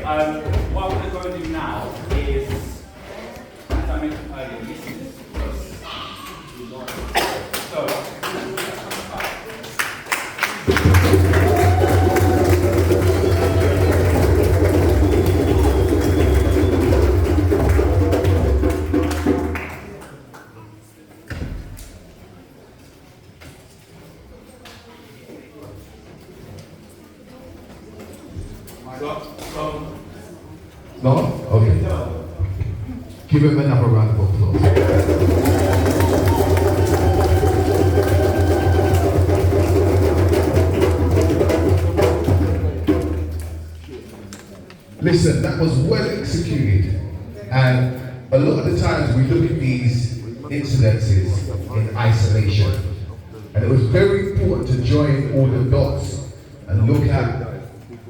What we're going to do now is, as I mentioned earlier, this is so. No? Okay. Give him another round of applause. Listen, that was well executed. And a lot of the times we look at these incidences in isolation. And it was very important to join all the dots and look at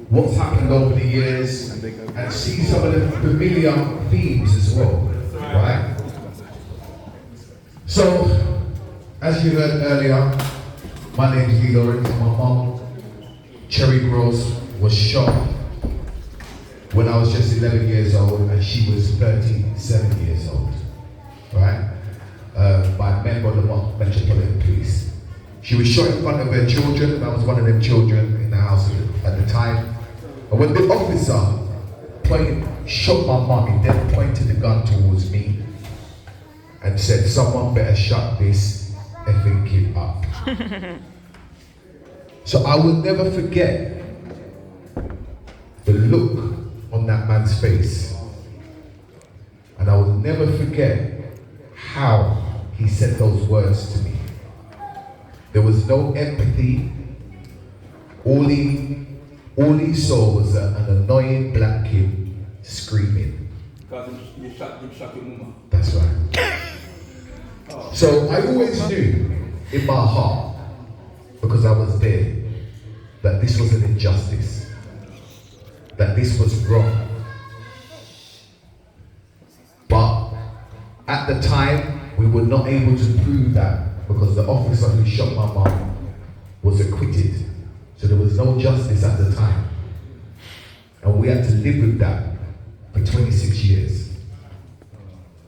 what's happened over the years and see some of the familiar themes as well, right? So, as you heard earlier, my name is Lee Lawrence. My mom, Cherry Gross, was shot when I was just 11 years old and she was 37 years old, right? By a member of the Metropolitan Police. She was shot in front of her children, and I was one of them children in the house at the time. And when the officer shot my mum, he then pointed the gun towards me and said, "Someone better shut this effing kid up." So I will never forget the look on that man's face. And I will never forget how he said those words to me. There was no empathy. All he saw was an annoying black kid screaming. Because you shot your mama. That's right. So I always knew in my heart, because I was there, that this was an injustice, that this was wrong. But at the time, we were not able to prove that because the officer who shot my mom was acquitted. So there was no justice at the time. And we had to live with that for 26 years.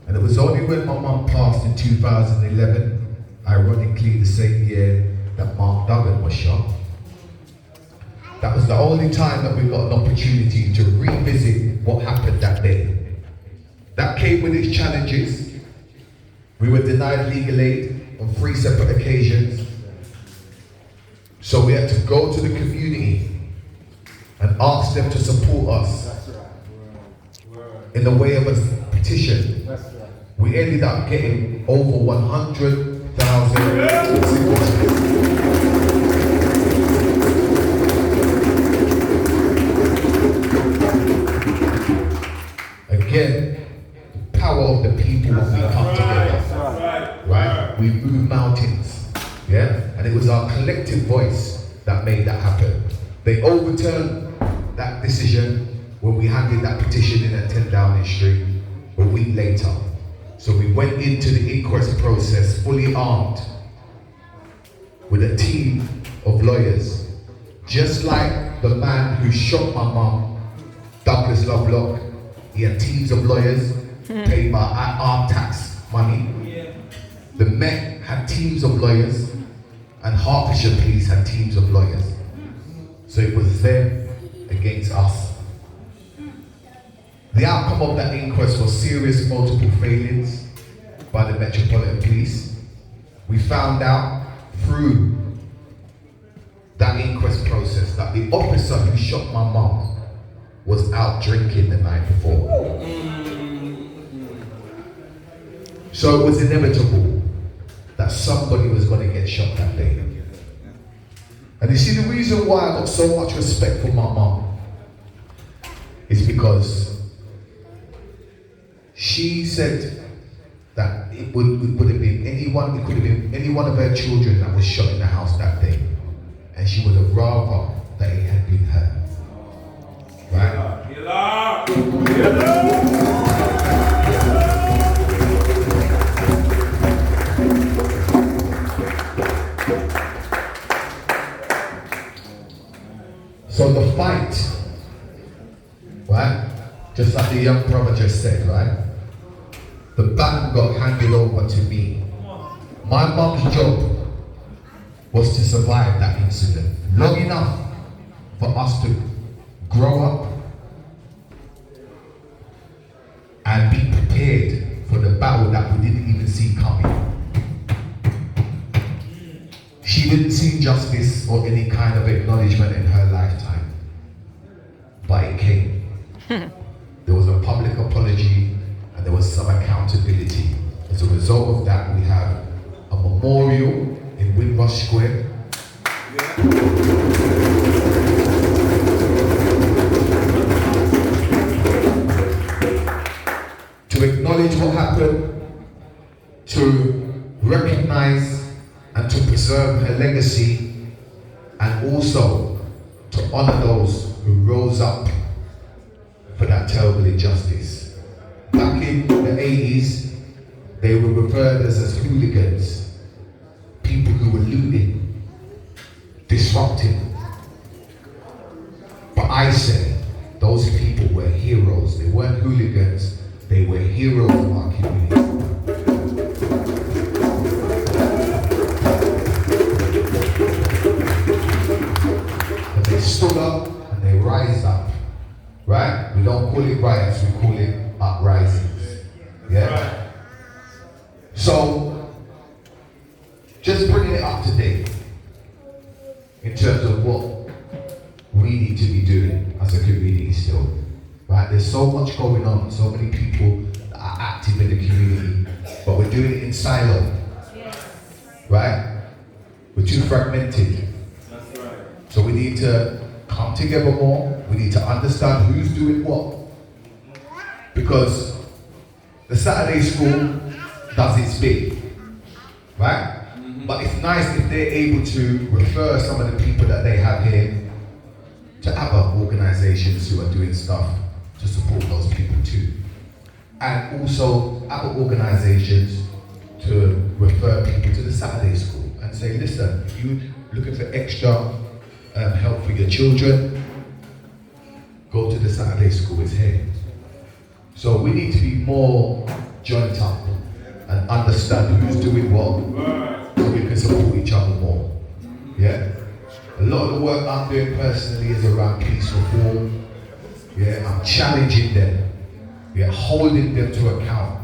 And it was only when my mum passed in 2011, ironically the same year that Mark Duggan was shot, that was the only time that we got an opportunity to revisit what happened that day. That came with its challenges. We were denied legal aid on 3 separate occasions. So we had to go to the community and ask them to support us in the way of a petition. We ended up getting over 100,000 signatures. Again, the power of the people when we come together, right? We move mountains, yeah? And it was our collective voice that made that happen. They overturned that decision when we handed that petition in at 10 Downing Street a week later. So we went into the inquest process fully armed with a team of lawyers, just like the man who shot my mum, Douglas Lovelock. He had teams of lawyers paid by our tax money. The Met had teams of lawyers, and Hertfordshire Police had teams of lawyers. So it was them against us. The outcome of that inquest was serious multiple failings by the Metropolitan Police. We found out through that inquest process that the officer who shot my mum was out drinking the night before. So it was inevitable that somebody was going to get shot that day. And you see, the reason why I got so much respect for my mum is because she said that it would have been anyone, it could have been any one of her children that was shot in the house that day. And she would have rather that it had been her. Right? So the fight, right, just like the young brother just said, right? The baton got handed over to me. My mum's job was to survive that incident long enough for us to grow up and be prepared for the battle that we didn't even see coming. She didn't see justice or any kind of acknowledgement in her lifetime, but it came. There was a public apology and there was some accountability. As a result of that, we have a memorial in Windrush Square. To acknowledge what happened, to recognize and to preserve her legacy, and also to honor those who rose up for that terrible injustice. Back in the 80s, they were referred as hooligans, people who were looting, disrupting. But I say those people were heroes. They weren't hooligans, they were heroes of our community. But they stood up and they rised up, right? We don't call it riots, we call it uprisings. Yeah? So, just bringing it up to date in terms of what we need to be doing as a community still. Right? There's so much going on, so many people that are active in the community, but we're doing it in silo. Right? We're too fragmented. That's right. So we need to come together more. We need to understand who's doing what. Because the Saturday school does its bit. Right? But it's nice if they're able to refer some of the people that they have here to other organizations who are doing stuff to support those people too. And also other organizations to refer people to the Saturday school and say, listen, if you're looking for extra help for your children, go to the Saturday school, it's here. So we need to be more joined up and understand who's doing what, so we can support each other more. Yeah? A lot of the work I'm doing personally is around peace reform. Yeah, I'm challenging them. Yeah, holding them to account.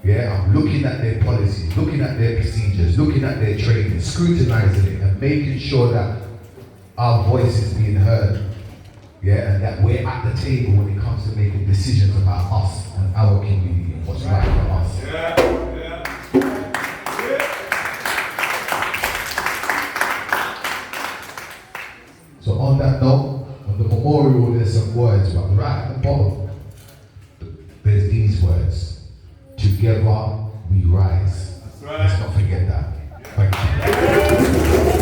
Yeah, I'm looking at their policies, looking at their procedures, looking at their training, scrutinizing it, and making sure that our voice is being heard. Yeah, and that we're at the table when it comes to making decisions about us and our community and what's right for us. So on that note, on the memorial there's some words, but right at the bottom, there's these words. Together we rise. Let's not forget that. Thank you.